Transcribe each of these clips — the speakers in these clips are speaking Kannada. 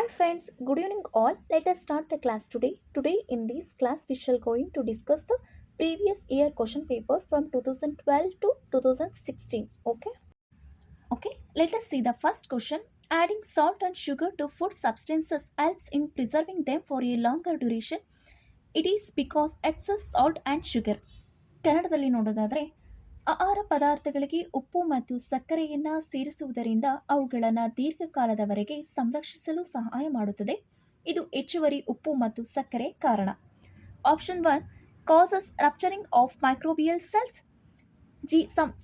Hi friends, good evening all. Let us start the class today. Today in this class we shall going to discuss the previous year question paper from 2012 to 2016. Okay. Let us see the first question. Adding salt and sugar to food substances helps in preserving them for a longer duration. It is because excess salt and sugar. ಕನ್ನಡದಲ್ಲಿ ನೋಡೋದಾದರೆ ಆಹಾರ ಪದಾರ್ಥಗಳಿಗೆ ಉಪ್ಪು ಮತ್ತು ಸಕ್ಕರೆಯನ್ನು ಸೇರಿಸುವುದರಿಂದ ಅವುಗಳನ್ನು ದೀರ್ಘಕಾಲದವರೆಗೆ ಸಂರಕ್ಷಿಸಲು ಸಹಾಯ ಮಾಡುತ್ತದೆ. ಇದು ಹೆಚ್ಚುವರಿ ಉಪ್ಪು ಮತ್ತು ಸಕ್ಕರೆ ಕಾರಣ. Option 1 causes rupturing of microbial cells.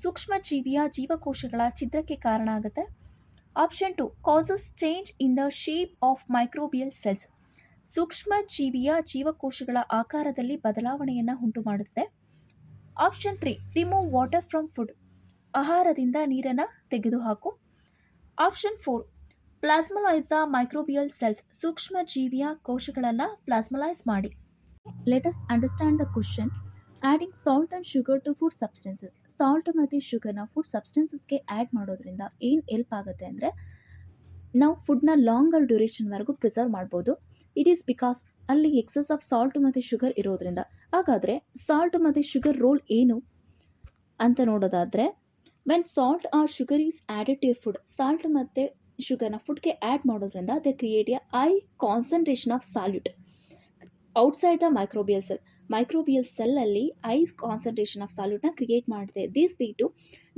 ಸೂಕ್ಷ್ಮ ಜೀವಿಯ ಜೀವಕೋಶಗಳ ಛಿದ್ರಕ್ಕೆ ಕಾರಣ ಆಗುತ್ತೆ. Option 2 causes change in the shape of microbial cells. ಸೂಕ್ಷ್ಮ ಜೀವಿಯ ಜೀವಕೋಶಗಳ ಆಕಾರದಲ್ಲಿ ಬದಲಾವಣೆಯನ್ನು ಉಂಟು ಮಾಡುತ್ತದೆ. Option 3 remove water from food. ಆಹಾರದಿಂದ ನೀರನ್ನು ತೆಗೆದುಹಾಕು. Option 4 plasmolyse the microbial cells. ಸೂಕ್ಷ್ಮ ಜೀವಿಯ ಕೋಶಗಳನ್ನು ಪ್ಲಾಸ್ಮಲೈಸ್ ಮಾಡಿ. Let us understand the question. Adding salt and sugar to food substances. Salt ಮತ್ತು ಶುಗರ್ನ ಫುಡ್ ಸಬ್ಸ್ಟೆನ್ಸಸ್ಗೆ ಆ್ಯಡ್ ಮಾಡೋದ್ರಿಂದ ಏನು ಹೆಲ್ಪ್ ಆಗುತ್ತೆ ಅಂದರೆ ನಾವು ಫುಡ್ನ ಲಾಂಗರ್ ಡ್ಯೂರೇಷನ್ವರೆಗೂ ಪ್ರಿಸರ್ವ್ ಮಾಡ್ಬೋದು. ಇಟ್ ಈಸ್ ಬಿಕಾಸ್ ಅಲ್ಲಿ ಎಕ್ಸಸ್ ಆಫ್ ಸಾಲ್ಟ್ ಮತ್ತು ಶುಗರ್ ಇರೋದ್ರಿಂದ. ಹಾಗಾದರೆ ಸಾಲ್ಟ್ ಮತ್ತು ಶುಗರ್ ರೋಲ್ ಏನು ಅಂತ ನೋಡೋದಾದರೆ, when salt or sugar is added to a food. ಸಾಲ್ಟ್ ಮತ್ತು ಶುಗರ್ನ ಫುಡ್ಗೆ ಆ್ಯಡ್ ಮಾಡೋದ್ರಿಂದ they create a high concentration of solute outside the microbial cell. Microbial ಸೆಲ್ಲಲ್ಲಿ ಹೈ ಕಾನ್ಸಂಟ್ರೇಷನ್ ಆಫ್ ಸಾಲ್ಯೂಟ್ನ ಕ್ರಿಯೇಟ್ ಮಾಡುತ್ತೆ. This lead to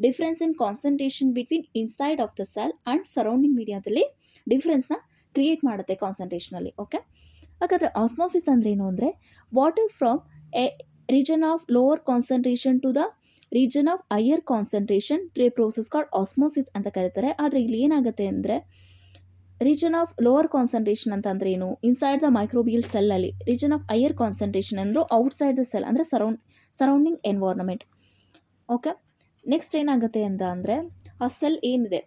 difference in concentration between inside of the cell and surrounding ಮೀಡಿಯಾದಲ್ಲಿ ಡಿಫ್ರೆನ್ಸ್ನ ಕ್ರಿಯೇಟ್ ಮಾಡುತ್ತೆ ಕಾನ್ಸಂಟ್ರೇಷನಲ್ಲಿ. ಓಕೆ, ಹಾಗಾದರೆ ಆಸ್ಮೋಸಿಸ್ ಅಂದರೆ ಏನು ಅಂದರೆ water from a region of lower concentration to the region of higher concentration through a process called osmosis ಅಂತ ಕರೀತಾರೆ. ಆದರೆ ಇಲ್ಲಿ ಏನಾಗುತ್ತೆ ಅಂದರೆ ರೀಜನ್ ಆಫ್ ಲೋವರ್ ಕಾನ್ಸಂಟ್ರೇಷನ್ ಅಂತ ಅಂದರೆ ಏನು, ಇನ್ಸೈಡ್ ದ ಮೈಕ್ರೋಬಿಯಲ್ ಸೆಲ್ಲಲ್ಲಿ. ರೀಜನ್ ಆಫ್ ಹೈಯರ್ ಕಾನ್ಸಂಟ್ರೇಷನ್ ಅಂದರೂ ಔಟ್ಸೈಡ್ ದ ಸೆಲ್ ಅಂದರೆ ಸರೌಂಡಿಂಗ್ ಎನ್ವೈರ್ನಮೆಂಟ್. ಓಕೆ, ನೆಕ್ಸ್ಟ್ ಏನಾಗುತ್ತೆ ಅಂತ ಅಂದರೆ ಆ ಸೆಲ್ ಏನಿದೆ,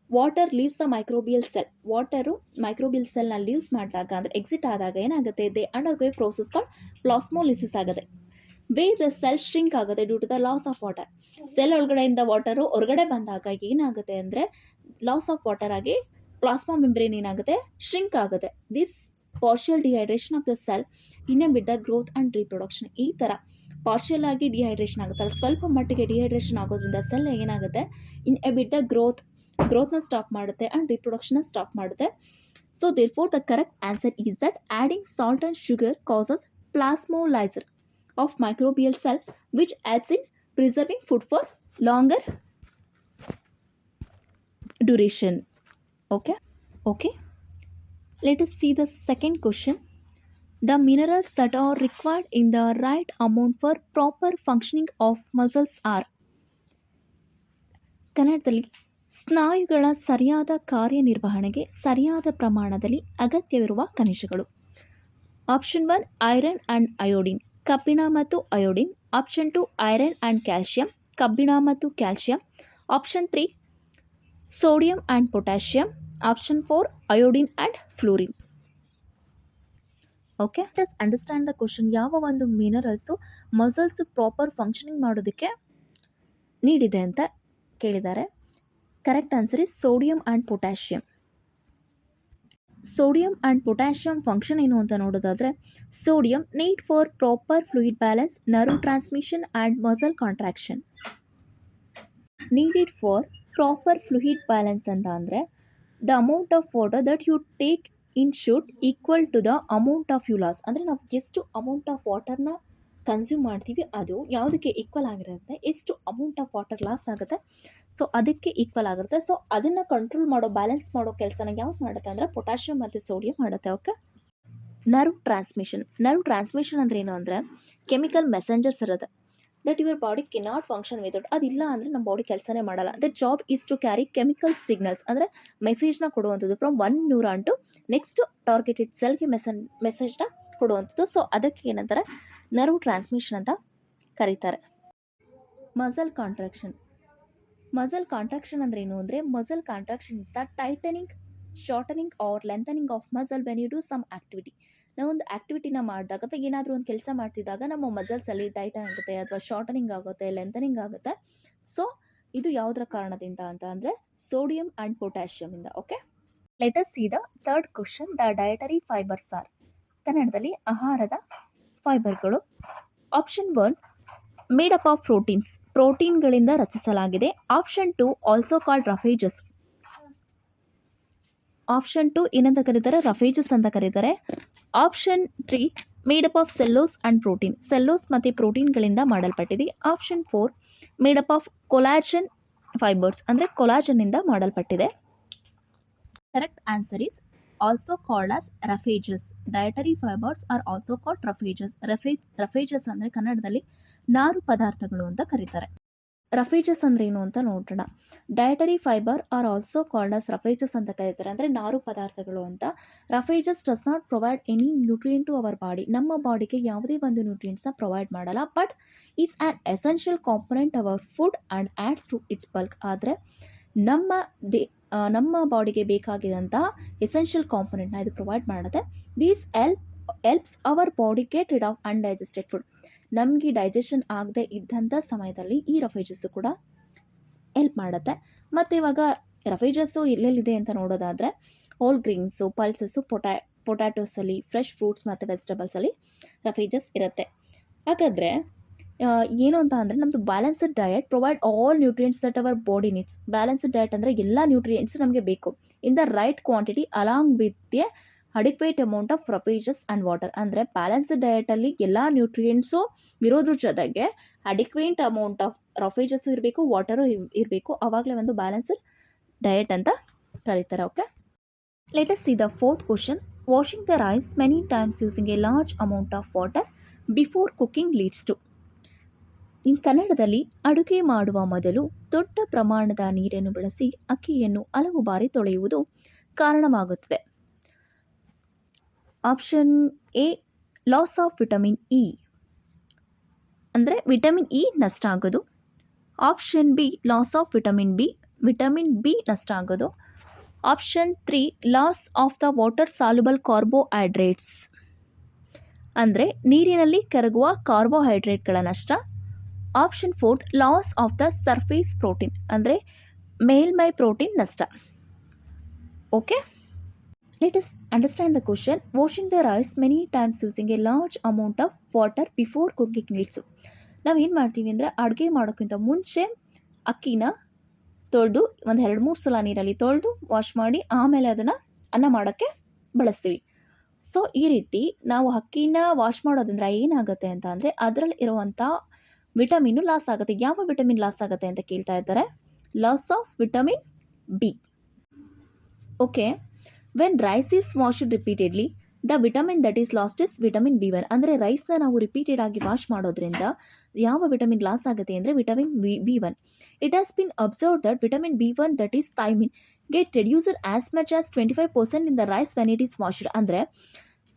water leaves the microbial cell. Water microbial ಸೆಲ್ನ ಲೀವ್ಸ್ ಮಾಡಿದಾಗ ಅಂದರೆ ಎಕ್ಸಿಟ್ ಆದಾಗ ಏನಾಗುತ್ತೆ, they undergo process called plasmolysis ಆಗುತ್ತೆ. ವೇ ದ ಸೆಲ್ ಶ್ರಿಂಕ್ ಆಗುತ್ತೆ due to the loss of water. Cell ಒಳಗಡೆಯಿಂದ ವಾಟರು ಹೊರಗಡೆ ಬಂದಾಗ ಏನಾಗುತ್ತೆ ಅಂದರೆ ಲಾಸ್ ಆಫ್ ವಾಟರ್ ಆಗಿ ಪ್ಲಾಸ್ಮಾ ಮೆಂಬ್ರೇನ್ ಏನಾಗುತ್ತೆ, ಶ್ರಿಂಕ್ ಆಗುತ್ತೆ. This partial dehydration of the cell inhibit the growth and reproduction. ಈ ಥರ ಪಾರ್ಷಿಯಲ್ ಆಗಿ ಡಿಹೈಡ್ರೇಷನ್ ಆಗುತ್ತೆ, ಸ್ವಲ್ಪ ಮಟ್ಟಿಗೆ ಡಿಹೈಡ್ರೇಷನ್ ಆಗೋದ್ರಿಂದ ಸೆಲ್ ಏನಾಗುತ್ತೆ, ಇನ್ಹಿಬಿಟ್ ದ ಗ್ರೋತ್ನ ಸ್ಟಾಪ್ ಮಾಡುತ್ತೆ ಆ್ಯಂಡ್ ರಿಪ್ರೊಡಕ್ಷನ್ನ ಸ್ಟಾಪ್ ಮಾಡುತ್ತೆ. So therefore the correct answer is that adding salt and sugar causes plasmolysis of microbial cell which helps in preserving food for longer duration. Okay. Let us see the second question. The minerals that are required in the right amount for proper functioning of muscles are. ಕನ್ನಡದಲ್ಲಿ ಸ್ನಾಯುಗಳ ಸರಿಯಾದ ಕಾರ್ಯನಿರ್ವಹಣೆಗೆ ಸರಿಯಾದ ಪ್ರಮಾಣದಲ್ಲಿ ಅಗತ್ಯವಿರುವ ಖನಿಜಗಳು. Option 1 iron and iodine. ಕಬ್ಬಿಣ ಮತ್ತು iodine. Option 2 iron and calcium. ಕಬ್ಬಿಣ ಮತ್ತು calcium. Option 3 sodium and potassium. Option 4 iodine and fluorine. Okay, let us understand the question. ಯಾವ ಒಂದು ಮಿನರಲ್ಸು ಮಸಲ್ಸ್ ಪ್ರಾಪರ್ ಫಂಕ್ಷನಿಂಗ್ ಮಾಡೋದಕ್ಕೆ ನೀಡಿದೆ ಅಂತ ಕೇಳಿದ್ದಾರೆ. Correct answer is sodium and potassium. Sodium and potassium function ಏನು ಅಂತ ನೋಡೋದಾದರೆ, sodium need for proper fluid balance, nerve transmission and muscle contraction. Needed for proper fluid balance ಅಂತ ಅಂದರೆ the amount of water that you take in should equal to the amount of you loss. ಅಂದರೆ ನಾವು ಎಷ್ಟು ಅಮೌಂಟ್ ಆಫ್ ವಾಟರ್ನ ಕನ್ಸ್ಯೂಮ್ ಮಾಡ್ತೀವಿ ಅದು ಯಾವುದಕ್ಕೆ ಈಕ್ವಲ್ ಆಗಿರುತ್ತೆ, ಎಷ್ಟು ಅಮೌಂಟ್ ಆಫ್ ವಾಟರ್ ಲಾಸ್ ಆಗುತ್ತೆ, ಸೊ ಅದಕ್ಕೆ ಈಕ್ವಲ್ ಆಗಿರುತ್ತೆ. ಸೊ ಅದನ್ನು ಕಂಟ್ರೋಲ್ ಮಾಡೋ, ಬ್ಯಾಲೆನ್ಸ್ ಮಾಡೋ ಕೆಲಸನ ಯಾವ್ದು ಮಾಡುತ್ತೆ ಅಂದರೆ ಪೊಟ್ಯಾಷಿಯಂ ಮತ್ತು ಸೋಡಿಯಂ ಮಾಡುತ್ತೆ. ಓಕೆ, ನರ್ವ್ ಟ್ರಾನ್ಸ್ಮಿಷನ್ ಅಂದರೆ ಏನು ಅಂದರೆ ಕೆಮಿಕಲ್ ಮೆಸೆಂಜರ್ಸ್ ಇರುತ್ತೆ that your body cannot function without. ಅದಿಲ್ಲ ಅಂದರೆ ನಮ್ಮ ಬಾಡಿ ಕೆಲಸನೇ ಮಾಡಲ್ಲ. That job is to carry chemical signals, ಅಂದರೆ ಮೆಸೇಜ್ನ ಕೊಡುವಂಥದ್ದು from one neuron to next targeted ಸೆಲ್ಗೆ ಮೆಸೇಜ್ನ ಕೊಡುವಂಥದ್ದು. ಸೊ ಅದಕ್ಕೆ ಏನಂತಾರೆ, ನರ್ವ್ ಟ್ರಾನ್ಸ್ಮಿಷನ್ ಅಂತ ಕರೀತಾರೆ. ಮಸಲ್ ಕಾಂಟ್ರಾಕ್ಷನ್ ಅಂದರೆ ಏನು ಅಂದರೆ muscle contraction is the tightening, shortening or lengthening of muscle when you do some activity. ನಾವೊಂದು ಆ್ಯಕ್ಟಿವಿಟಿನ ಮಾಡಿದಾಗ ಅಥವಾ ಏನಾದರೂ ಒಂದು ಕೆಲಸ ಮಾಡ್ತಿದ್ದಾಗ ನಮ್ಮ ಮಸಲ್ಸಲ್ಲಿ ಟೈಟನ್ ಆಗುತ್ತೆ ಅಥವಾ ಶಾರ್ಟನಿಂಗ್ ಆಗುತ್ತೆ, ಲೆಂಥನಿಂಗ್ ಆಗುತ್ತೆ. ಸೊ ಇದು ಯಾವುದರ ಕಾರಣದಿಂದ ಅಂತ ಅಂದರೆ ಸೋಡಿಯಂ ಆ್ಯಂಡ್ ಪೊಟ್ಯಾಷಿಯಮಿಂದ. Okay. Let us see the third question. The dietary fibres are. ಕನ್ನಡದಲ್ಲಿ ಆಹಾರದ ಫೈಬರ್ಗಳು. Option 1 made up of proteins, ಪ್ರೋಟೀನ್ಗಳಿಂದ ರಚಿಸಲಾಗಿದೆ. Option 2 also called roughages. Option 2 ಏನಂತ ಕರೀತಾರೆ? ರಫೇಜಸ್ ಅಂತ ಕರೀತಾರೆ. Option 3 made up of cellulose and protein, cellulose ಮತ್ತು ಪ್ರೋಟೀನ್ಗಳಿಂದ ಮಾಡಲ್ಪಟ್ಟಿದೆ. Option 4 made up of collagen fibres, ಅಂದರೆ ಕೊಲಾಜನ್ನಿಂದ ಮಾಡಲ್ಪಟ್ಟಿದೆ. Correct answer is also called as ರಫೇಜಸ್. Dietary fibres are also called roughages. Roughages ಅಂದರೆ ಕನ್ನಡದಲ್ಲಿ ನಾರು ಪದಾರ್ಥಗಳು ಅಂತ ಕರೀತಾರೆ. ರಫೇಜಸ್ ಅಂದ್ರೆ ಏನು ಅಂತ ನೋಡೋಣ. Dietary fibre are also called as roughages ಅಂತ ಕರೀತಾರೆ, ಅಂದರೆ ನಾರು ಪದಾರ್ಥಗಳು ಅಂತ. Roughages does not provide any nutrient to our body, ನಮ್ಮ ಬಾಡಿಗೆ ಯಾವುದೇ ಒಂದು ನ್ಯೂಟ್ರಿಯೆಂಟ್ಸ್ನ ಪ್ರೊವೈಡ್ ಮಾಡಲ್ಲ. But is an essential component our food and adds to its bulk. ಆದರೆ ನಮ್ಮ ಬಾಡಿಗೆ ಬೇಕಾಗಿದ್ದಂತಹ ಎಸೆನ್ಷಿಯಲ್ ಕಾಂಪೊನೆಂಟ್ನ ಇದು ಪ್ರೊವೈಡ್ ಮಾಡುತ್ತೆ. These helps our body get rid of undigested food. ನಮಗೆ ಡೈಜೆಷನ್ ಆಗದೆ ಇದ್ದಂಥ ಸಮಯದಲ್ಲಿ ಈ ರಫೇಜಸ್ಸು ಕೂಡ ಹೆಲ್ಪ್ ಮಾಡುತ್ತೆ. ಮತ್ತು ಇವಾಗ ರಫೇಜಸ್ಸು ಎಲ್ಲೆಲ್ಲಿದೆ ಅಂತ ನೋಡೋದಾದರೆ ಹೋಲ್ ಗ್ರೀನ್ಸು, ಪಲ್ಸಸ್ಸು, ಪೊಟ್ಯಾಟೋಸಲ್ಲಿ, ಫ್ರೆಶ್ ಫ್ರೂಟ್ಸ್ ಮತ್ತು ವೆಜಿಟೇಬಲ್ಸಲ್ಲಿ ರಫೇಜಸ್ ಇರುತ್ತೆ. ಹಾಗಾದರೆ ಏನು ಅಂತ ಅಂದರೆ ನಮ್ಮದು balanced diet provide all nutrients that our body needs. Balanced diet ಅಂದರೆ ಎಲ್ಲ ನ್ಯೂಟ್ರಿಯೆಂಟ್ಸ್ ನಮಗೆ ಬೇಕು in the right quantity along with a adequate amount of roughages and water. ಅಂದರೆ ಬ್ಯಾಲೆನ್ಸ್ಡ್ ಡಯಟಲ್ಲಿ ಎಲ್ಲ ನ್ಯೂಟ್ರಿಯೆಂಟ್ಸು ಇರೋದ್ರ ಜೊತೆಗೆ ಅಡಿಕ್ವೇಟ್ ಅಮೌಂಟ್ ಆಫ್ ರಫೇಜಸ್ಸು ಇರಬೇಕು, ವಾಟರು ಇರಬೇಕು. ಆವಾಗಲೇ ಒಂದು ಬ್ಯಾಲೆನ್ಸ್ಡ್ ಡಯಟ್ ಅಂತ ಕರೀತಾರೆ. Okay, let us see the fourth question. Washing the rice many times using a large amount of water before cooking leads to. In ಕನ್ನಡದಲ್ಲಿ ಅಡುಗೆ ಮಾಡುವ ಮೊದಲು ದೊಡ್ಡ ಪ್ರಮಾಣದ ನೀರನ್ನು ಬಳಸಿ ಅಕ್ಕಿಯನ್ನು ಹಲವು ಬಾರಿ ತೊಳೆಯುವುದು ಕಾರಣವಾಗುತ್ತದೆ. Option A loss of vitamin E, ಅಂದರೆ ವಿಟಮಿನ್ ಇ ನಷ್ಟ ಆಗೋದು. Option B loss of vitamin B ನಷ್ಟ ಆಗೋದು. Option 3 loss of the water soluble carbohydrates, ಅಂದರೆ ನೀರಿನಲ್ಲಿ ಕರಗುವ ಕಾರ್ಬೋಹೈಡ್ರೇಟ್ಗಳ ನಷ್ಟ. Option 4 loss of the surface protein, ಅಂದರೆ ಮೇಲ್ಮೈ ಪ್ರೋಟೀನ್ ನಷ್ಟ. Okay, let us understand the question. Washing the rice many times using a large amount of water before cooking leads. ನಾವು ಏನು ಮಾಡ್ತೀವಿ ಅಂದರೆ ಅಡುಗೆ ಮಾಡೋಕ್ಕಿಂತ ಮುಂಚೆ ಅಕ್ಕಿನ ತೊಳೆದು ಒಂದು 2-3 ಸಲ ನೀರಲ್ಲಿ ತೊಳೆದು ವಾಶ್ ಮಾಡಿ ಆಮೇಲೆ ಅದನ್ನು ಅನ್ನ ಮಾಡೋಕ್ಕೆ ಬಳಸ್ತೀವಿ. ಸೊ ಈ ರೀತಿ ನಾವು ಅಕ್ಕಿನ ವಾಶ್ ಮಾಡೋದ್ರಿಂದ ಏನಾಗುತ್ತೆ ಅಂತ ಅಂದರೆ ಅದರಲ್ಲಿ ಇರುವಂಥ ವಿಟಮಿನ್ನು ಲಾಸ್ ಆಗುತ್ತೆ. ಯಾವ ವಿಟಮಿನ್ ಲಾಸ್ ಆಗುತ್ತೆ ಅಂತ ಕೇಳ್ತಾ ಇದ್ದಾರೆ. Loss of vitamin B. Okay, when rice is washed repeatedly the vitamin that is lost is vitamin B one. ಅಂದರೆ ರೈಸ್ನ ನಾವು ರಿಪೀಟೆಡ್ ಆಗಿ ವಾಶ್ ಮಾಡೋದ್ರಿಂದ ಯಾವ ವಿಟಮಿನ್ ಲಾಸ್ ಆಗುತ್ತೆ ಅಂದರೆ vitamin B one. It has been observe that vitamin B one that is thiamine get reduced as much as 25% in the rice when it is washed. ಅಂದರೆ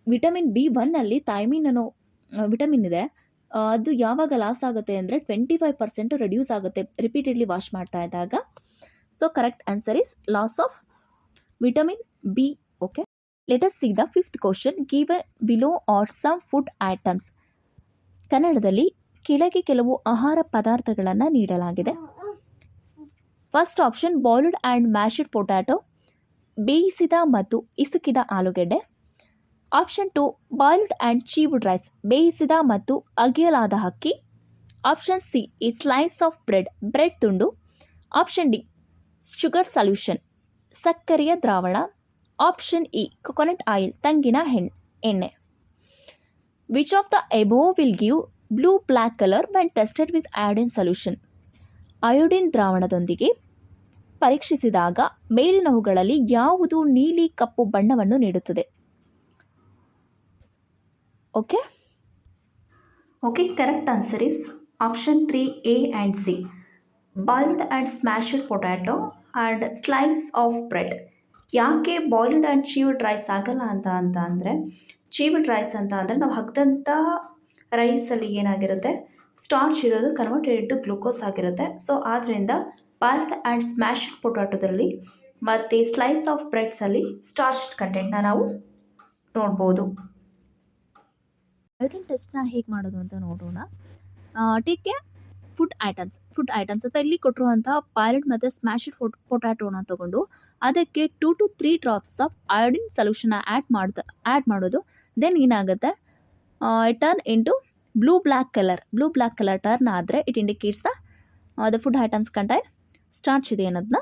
ವಿಟಮಿನ್ ಬಿ1ನಲ್ಲಿ ಥೈಮಿನ್ ಅನ್ನೋ ವಿಟಮಿನ್ ಇದೆ, ಅದು ಯಾವಾಗ ಲಾಸ್ ಆಗುತ್ತೆ ಅಂದರೆ 25% ರೆಡ್ಯೂಸ್ ಆಗುತ್ತೆ ರಿಪೀಟೆಡ್ಲಿ ವಾಶ್ ಮಾಡ್ತಾ ಇದ್ದಾಗ. So correct answer is loss of vitamin B. Okay, let us see the fifth question. Given below are some food items. ಕನ್ನಡದಲ್ಲಿ ಕೆಳಗೆ ಕೆಲವು ಆಹಾರ ಪದಾರ್ಥಗಳನ್ನು ನೀಡಲಾಗಿದೆ. First option boiled and mashed potato, ಬೇಯಿಸಿದ ಮತ್ತು ಇಸುಕಿದ ಆಲೂಗೆಡ್ಡೆ. Option 2 boiled and chewed rice, ಬೇಯಿಸಿದ ಮತ್ತು ಅಗಿಯಲಾದ ಅಕ್ಕಿ. ಆಪ್ಷನ್ ಸಿ ಈ ಸ್ಲೈಸ್ ಆಫ್ ಬ್ರೆಡ್ ತುಂಡು. ಆಪ್ಷನ್ ಡಿ ಶುಗರ್ ಸಲ್ಯೂಷನ್, ಸಕ್ಕರೆಯ ದ್ರಾವಣ. ಆಪ್ಷನ್ ಇ ಕೊಕೊನಟ್ ಆಯಿಲ್, ತಂಗಿನ ಎಣ್ಣೆ. Which of the above will give blue black colour when tested with iodine solution. Iodine ದ್ರಾವಣದೊಂದಿಗೆ ಪರೀಕ್ಷಿಸಿದಾಗ ಮೇಲಿನವುಗಳಲ್ಲಿ ಯಾವುದು ನೀಲಿ ಕಪ್ಪು ಬಣ್ಣವನ್ನು ನೀಡುತ್ತದೆ? Okay, correct answer is option 3 A and C, boiled and smashed potato and slice of bread. ಯಾಕೆ ಬಾಯ್ಲ್ಡ್ ಆ್ಯಂಡ್ ಚೀವ್ಡ್ ರೈಸ್ ಆಗಲ್ಲ ಅಂತ ಅಂದರೆ ಚೀವ್ಡ್ ರೈಸ್ ಅಂತ ಅಂದರೆ ನಾವು ಹಾಕಿದಂಥ ರೈಸಲ್ಲಿ ಏನಾಗಿರುತ್ತೆ, ಸ್ಟಾರ್ಚ್ ಇರೋದು ಕನ್ವರ್ಟೆಡ್ ಟು ಗ್ಲೂಕೋಸ್ ಆಗಿರುತ್ತೆ. ಸೊ ಆದ್ದರಿಂದ ಬಾಯ್ಲ್ಡ್ ಆ್ಯಂಡ್ ಸ್ಮ್ಯಾಶ್ಡ್ ಪೊಟ್ಯಾಟೊದಲ್ಲಿ ಮತ್ತು ಸ್ಲೈಸ್ ಆಫ್ ಬ್ರೆಡ್ಸಲ್ಲಿ ಸ್ಟಾರ್ಚ್ ಕಂಟೆಂಟ್ನ ನಾವು ನೋಡ್ಬೋದು. ಅಯೋಡಿನ್ ಟೆಸ್ಟ್ನ ಹೇಗೆ ಮಾಡೋದು ಅಂತ ನೋಡೋಣ. ಟೇಕ್ ಎ ಫುಡ್ ಐಟಮ್ಸ್ ಅಥವಾ ಇಲ್ಲಿ ಕೊಟ್ಟಿರುವಂತಹ ಬಾಯ್ಲ್ಡ್ ಮತ್ತು ಸ್ಮ್ಯಾಶ್ಡ್ ಪೊಟ್ಯಾಟೋನ ತಗೊಂಡು ಅದಕ್ಕೆ 2 to 3 ಡ್ರಾಪ್ಸ್ ಆಫ್ ಅಯೋಡಿನ್ ಸೊಲ್ಯೂಷನ್ನ ಆ್ಯಡ್ ಮಾಡೋದು. ದೆನ್ ಏನಾಗುತ್ತೆ, turn into blue black colour turn ಆದರೆ it indicates the food items contain starch ಇದೆ ಅನ್ನೋದನ್ನ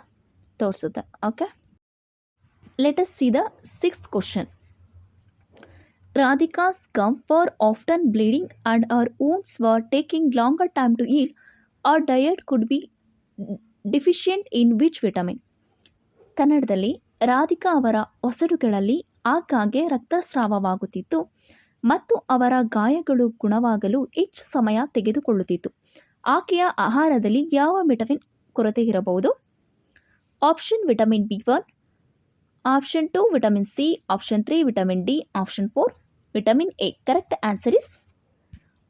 ತೋರಿಸುತ್ತೆ. Okay, let us see the 6th question. Radhika's gums were often bleeding and her wounds were taking longer time to heal. Her diet could be deficient in which vitamin? ಕನ್ನಡದಲ್ಲಿ ರಾಧಿಕಾ ಅವರ ಒಸಡುಗಳಲ್ಲಿ ಆಗಾಗ್ಗೆ ರಕ್ತಸ್ರಾವವಾಗುತ್ತಿತ್ತು ಮತ್ತು ಅವರ ಗಾಯಗಳು ಗುಣವಾಗಲು ಹೆಚ್ಚು ಸಮಯ ತೆಗೆದುಕೊಳ್ಳುತ್ತಿತ್ತು. ಆಕೆಯ ಆಹಾರದಲ್ಲಿ ಯಾವ ವಿಟಮಿನ್ ಕೊರತೆ ಇರಬಹುದು? Option vitamin B1, option 2 vitamin C, option 3 vitamin D, option 4 vitamin A. Correct answer is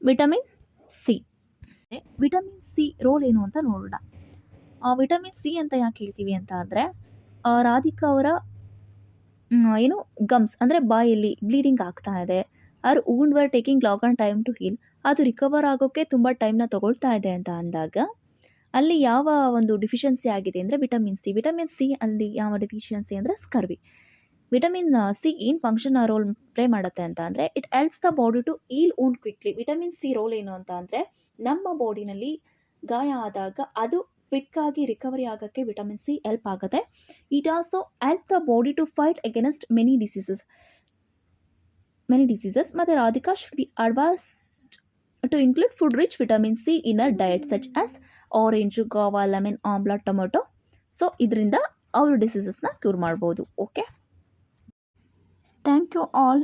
vitamin C. Vitamin C role ಏನು ಅಂತ ನೋಡೋಣ. ವಿಟಮಿನ್ ಸಿ ಅಂತ ಯಾಕೆ ಹೇಳ್ತೀವಿ ಅಂತ ಅಂದರೆ, ರಾಧಿಕಾ ಅವರ ಏನು ಗಮ್ಸ್ ಅಂದರೆ ಬಾಯಲ್ಲಿ ಬ್ಲೀಡಿಂಗ್ ಆಗ್ತಾ ಇದೆ, or wound were taking longer time to heal, ಅದು ರಿಕವರ್ ಆಗೋಕ್ಕೆ ತುಂಬ ಟೈಮ್ನ ತಗೊಳ್ತಾ ಇದೆ ಅಂತ ಅಂದಾಗ ಅಲ್ಲಿ ಯಾವ ಒಂದು ಡಿಫಿಷಿಯನ್ಸಿ ಆಗಿದೆ ಅಂದರೆ ವಿಟಮಿನ್ ಸಿ ಅಲ್ಲಿ ಯಾವ ಡಿಫಿಷಿಯನ್ಸಿ ಅಂದರೆ ಸ್ಕರ್ವಿ. ವಿಟಮಿನ್ ಸಿ ಏನು ಫಂಕ್ಷನ್ ರೋಲ್ ಪ್ಲೇ ಮಾಡುತ್ತೆ ಅಂತ ಅಂದರೆ it helps the body to heal wound quickly. Vitamin C role ಏನು ಅಂತ ಅಂದರೆ ನಮ್ಮ ಬಾಡಿನಲ್ಲಿ ಗಾಯ ಆದಾಗ ಅದು ಕ್ವಿಕ್ಕಾಗಿ ರಿಕವರಿ ಆಗೋಕ್ಕೆ ವಿಟಮಿನ್ ಸಿ ಹೆಲ್ಪ್ ಆಗುತ್ತೆ. It also help the body to fight against many diseases. ಮತ್ತು Radhika should be advised to include food rich vitamin C in a diet such as orange, guava, lemon, amla, tomato. So ಇದರಿಂದ ಅವರು ಡಿಸೀಸಸ್ನ ಕ್ಯೂರ್ ಮಾಡ್ಬೋದು. Okay, thank you all.